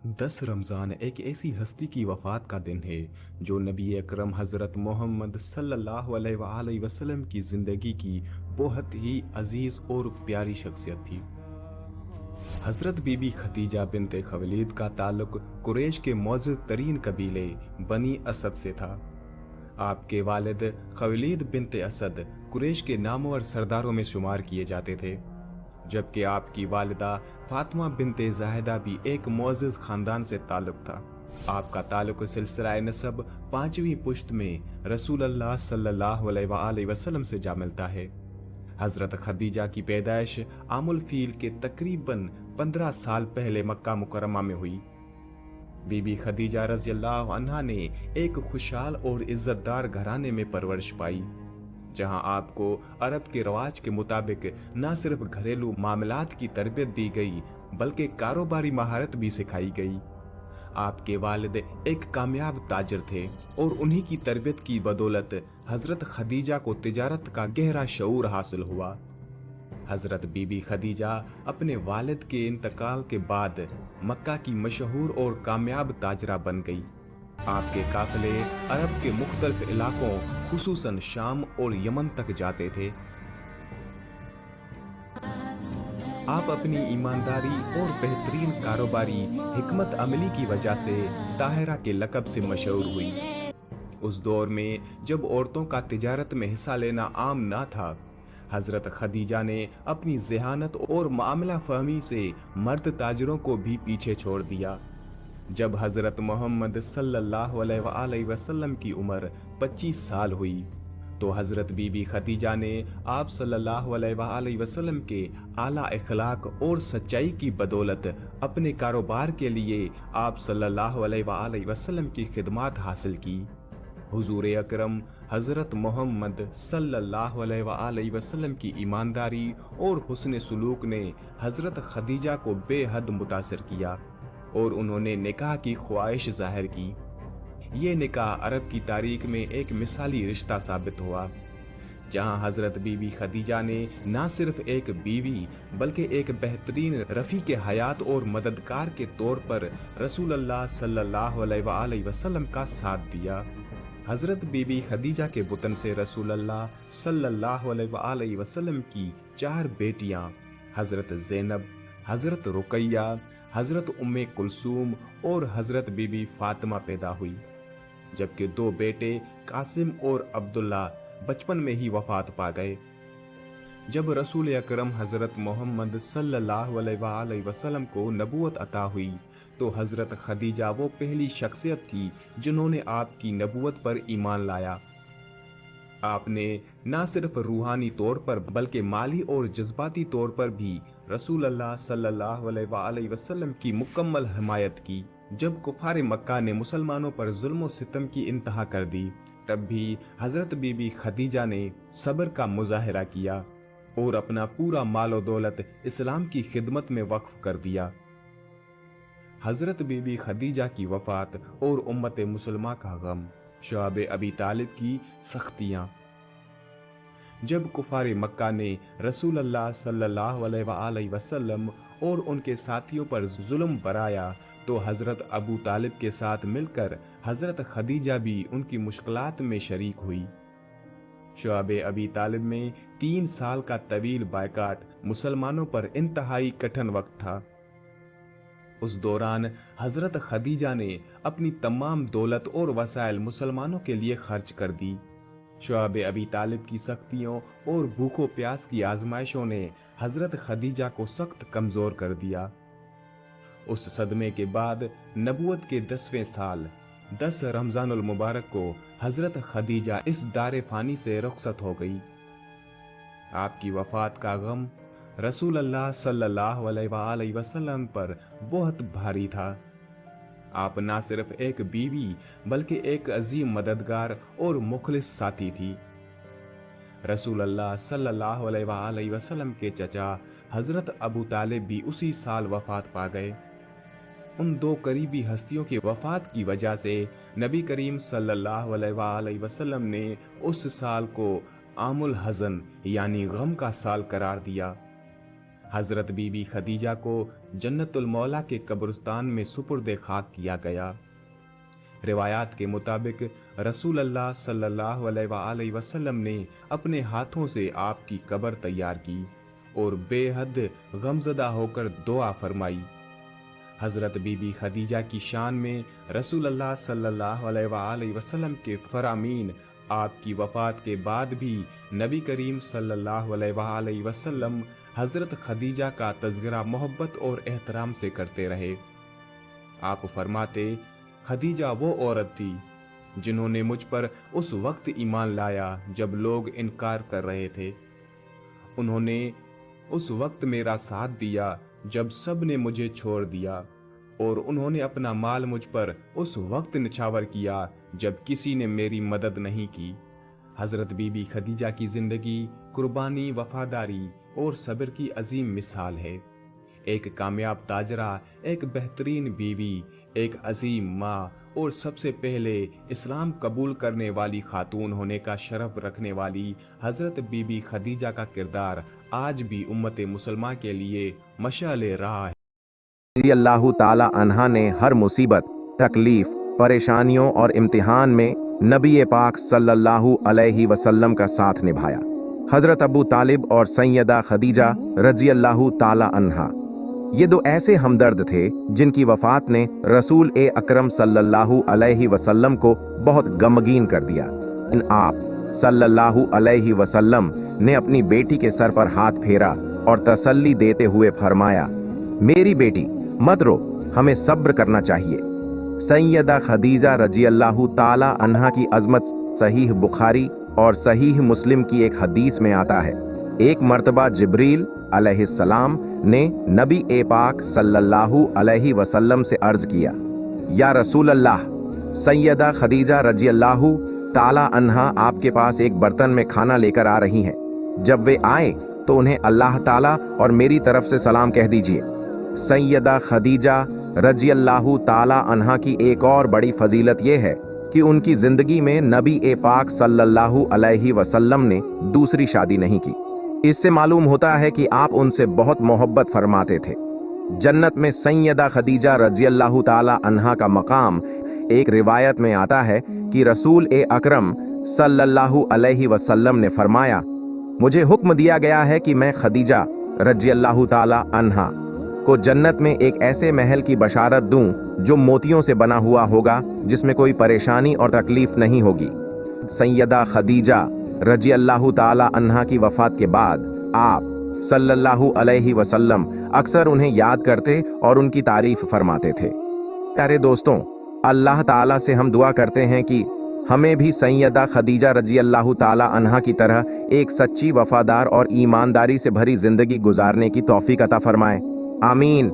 10 रमज़ान एक ऐसी हस्ती की वफ़ात का दिन है जो नबी अकरम हज़रत मोहम्मद सल्लल्लाहु अलैहि वसल्लम की ज़िंदगी की बहुत ही अजीज़ और प्यारी शख्सियत थी। हज़रत बीबी खदीजा बिनते खवलीद का ताल्लुक कुरैश के मौजूद तरीन कबीले बनी असद से था। आपके वालिद खवलीद बिनते असद कुरैश के नामवर सरदारों में शुमार किए जाते थे, जबकि आपकी वालिदा फातिमा बिनते ज़ाहिदा भी एक मुअज़्ज़ज़ खानदान से ताल्लुक था। आपका ताल्लुक सिलसिला नसब 5वीं पुश्त में रसूलुल्लाह सल्लल्लाहु अलैहि वसल्लम से जा मिलता है। हजरत खदीजा की पैदाइश आमुल फील के तकरीबन 15 साल पहले मक्का मुकर्रमा में हुई। बीबी खदीजा रज़ियल्लाहु अन्हा ने एक खुशहाल और इज्जतदार घराने में परवरिश पाई, जहां आपको अरब के रवाज के मुताबिक न सिर्फ घरेलू मामलात की तरबियत दी गई बल्कि कारोबारी महारत भी सिखाई गई। आपके वालिद एक कामयाब ताजिर थे और उन्हीं की तरबियत की बदौलत हजरत खदीजा को तिजारत का गहरा शऊर हासिल हुआ। हजरत बीबी खदीजा अपने वालिद के इंतकाल के बाद मक्का की मशहूर और कामयाब ताजरा बन गई। आपके काफिले अरब के मुख्तलिफ इलाकों खुसूसन शाम और यमन तक जाते थे। आप अपनी ईमानदारी और बेहतरीन कारोबारी हिकमत अमली की वजह से ताहिरा के लक़ब से मशहूर हुई। उस दौर में जब औरतों का तिजारत में हिस्सा लेना आम ना था, हजरत खदीजा ने अपनी ज़हानत और मामला फहमी से मर्द ताजरों को भी पीछे छोड़ दिया। जब हजरत मोहम्मद सल्लल्लाहु अलैहि वसल्लम की उम्र 25 साल हुई तो हजरत बीबी खदीजा ने आप सल्लल्लाहु अलैहि वसल्लम के आला अखलाक और सच्चाई की बदौलत अपने कारोबार के लिए आप सल्लल्लाहु अलैहि वसल्लम की खिदमत हासिल की। हुजूर अकरम हजरत मोहम्मद सल्लल्लाहु अलैहि वसल्लम की ईमानदारी और हुस्न सुलूक ने हजरत खदीजा को बेहद मुतासिर किया और उन्होंने निकाह की ख्वाहिश जाहिर की। ये निकाह अरब की तारीख में एक मिसाली रिश्ता साबित हुआ, जहां हजरत बीबी खदीजा ने न सिर्फ एक बीवी बल्कि एक बेहतरीन रफीक हयात और मददगार के तौर पर रसूलुल्लाह सल्लल्लाहु अलैहि वसल्लम का साथ दिया। हजरत बीबी खदीजा के बुतन से रसूलुल्लाह सल्लल्लाहु अलैहि वसल्लम की 4 बेटियां हजरत ज़ैनब, हजरत रुकैया, हजरत उम्मे कुलसूम और हजरत बीबी फातिमा पैदा हुई, जबकि 2 बेटे कासिम और अब्दुल्ला बचपन में ही वफात पा गए। जब रसूल अकरम हजरत मोहम्मद सल्लल्लाहु अलैहि वसल्लम को नबूवत अता हुई तो हजरत खदीजा वो पहली शख्सियत थी जिन्होंने आपकी नबूवत पर ईमान लाया। आपने न सिर्फ रूहानी तौर पर बल्कि माली और जज्बाती तौर पर भी रसूलुल्लाह सल्लल्लाहु अलैहि वसल्लम की मुकम्मल हिमायत की। जब कुफार मक्का ने मुसलमानों पर जुल्म सितम की इंतहा कर दी, तब भी हजरत बीबी खदीजा ने सब्र का मुजाहिरा किया और अपना पूरा माल दौलत इस्लाम की खिदमत में वक्फ कर दिया। हजरत बीबी खदीजा की वफात और उम्मत मुसलमा का गम, शुआब अबी तालिब की सख्तियां। जब कुफार मक्का ने रसूलुल्लाह सल्लल्लाहु अलैहि वसल्लम और उनके साथियों पर जुल्म बराया तो हजरत अबू तालिब के साथ मिलकर हजरत खदीजा भी उनकी मुश्किलात में शरीक हुई। शुआब अबी तालिब में 3 साल का तवील बायकाट मुसलमानों पर इंतहाई कठिन वक्त था। उस दौरान हजरत खदीजा ने अपनी तमाम दौलत और वसाइल मुसलमानों के लिए खर्च कर दी। शुआब अबी तालिब की सख्तियों और भूखों प्यास की आजमाइशों ने हजरत खदीजा को सख्त कमजोर कर दिया। उस सदमे के बाद नबूवत के 10वें साल 10 रमजानुल मुबारक को हजरत खदीजा इस दारे फानी से रुखसत हो गई। आपकी वफात का गम रसूलुल्लाह सल्लल्लाहु अलैहि वसल्लम पर बहुत भारी था। आप न सिर्फ एक बीवी बल्कि एक अजीम मददगार और मुखलिस साथी थी। रसूलुल्लाह सल्लल्लाहु अलैहि वसल्लम के चचा हजरत अबू तालिब भी उसी साल वफात पा गए। उन 2 करीबी हस्तियों की वफात की वजह से नबी करीम सल्लल्लाहु अलैहि वसल्लम ने उस साल को आमुल हज़न यानी गम का साल करार दिया। हजरत बीबी खदीजा को जन्नतुल मौला के कब्रिस्तान में सुपुर्द खाक किया गया। रिवायात के मुताबिक रसूल अल्लाह सल्लल्लाहु अलैहि वसल्लम ने अपने हाथों से आपकी कब्र तैयार की और बेहद गमज़दा होकर दुआ फरमाई। हज़रत बीबी खदीजा की शान में रसूल अल्लाह सल्लल्लाहु अलैहि वसल्लम के फरामीन आपकी वफ़ात के बाद भी नबी करीम सल्लल्लाहु अलैहि वसल्लम हज़रत खदीजा का तज़किरा मोहब्बत और एहतराम से करते रहे। आप फरमाते, खदीजा वो औरत थी जिन्होंने मुझ पर उस वक्त ईमान लाया जब लोग इनकार कर रहे थे। उन्होंने उस वक्त मेरा साथ दिया जब सब ने मुझे छोड़ दिया, और उन्होंने अपना माल मुझ पर उस वक्त निछावर किया जब किसी ने मेरी मदद नहीं की। हज़रत बीबी खदीजा की ज़िंदगी कुर्बानी, वफादारी और सब्र की अजीम मिसाल है। एक कामयाब ताजरा, एक बेहतरीन बीवी, एक अजीम माँ और सबसे पहले इस्लाम कबूल करने वाली खातून होने का शरफ रखने वाली हज़रत बीबी खदीजा का किरदार आज भी उम्मत मुसलमान के लिए मशाल राह है। रज़ी अल्लाह ताला अन्हा ने हर मुसीबत, तकलीफ, परेशानियों और इम्तिहान में नबी पाक सल्लल्लाहु अलैहि वसल्लम का साथ निभाया। हज़रत अबू तालिब और सैयदा खदीजा रज़ी अल्लाह ताला अन्हा ये दो ऐसे हमदर्द थे जिनकी वफ़ात ने रसूल अकरम सल्लल्लाहु अलैहि वसल्लम को बहुत गमगीन कर दिया। इन आप सल्लल्लाहु अलैहि वसल्लम ने अपनी बेटी के सर पर हाथ फेरा और तसल्ली देते हुए फरमाया, मेरी बेटी मत रो, हमें सब्र करना चाहिए। सैयदा खदीजा रज़ी अल्लाह ताला अन्हा की अज़मत सहीह बुखारी और सहीह मुस्लिम की एक हदीस में आता है, एक मर्तबा जिब्रील अलैहिस्सलाम ने नबी पाक सल्लल्लाहु अलैहि वसल्लम से अर्ज किया, या रसूल अल्लाह, सैयदा खदीजा रज़ी अल्लाह ताला अन्हा आपके पास एक बर्तन में खाना लेकर आ रही हैं। जब वे आए तो उन्हें अल्लाह ताला और मेरी तरफ से सलाम कह दीजिए। सैयदा खदीजा रज़ी अल्लाह ताला अन्हा की एक और बड़ी फजीलत यह है कि उनकी जिंदगी में नबी पाक सल्लल्लाहु अलैहि वसल्लम ने दूसरी शादी नहीं की। इससे मालूम होता है कि आप उनसे बहुत मोहब्बत फरमाते थे। जन्नत में सैयदा खदीजा रज़ी अल्लाह ताला अन्हा का मकाम, एक रिवायत में आता है कि रसूल अकरम सल्लल्लाहु अलैहि वसल्लम ने फरमाया, मुझे हुक्म दिया गया है कि मैं खदीजा रज़ी अल्लाह ताला अन्हा को जन्नत में एक ऐसे महल की बशारत दूं जो मोतियों से बना हुआ होगा, जिसमें कोई परेशानी और तकलीफ नहीं होगी। सैयदा खदीजा रज़ी अल्लाह ताला अन्हा की वफ़ात के बाद आप सल्लल्लाहु अलैहि वसल्लम अक्सर उन्हें याद करते और उनकी तारीफ फरमाते थे। प्यारे दोस्तों, अल्लाह ताला से हम दुआ करते हैं कि हमें भी सैयदा खदीजा रज़ी अल्लाह ताला अन्हा की तरह एक सच्ची, वफादार और ईमानदारी से भरी जिंदगी गुजारने की तौफीक अता फरमाए। आमीन।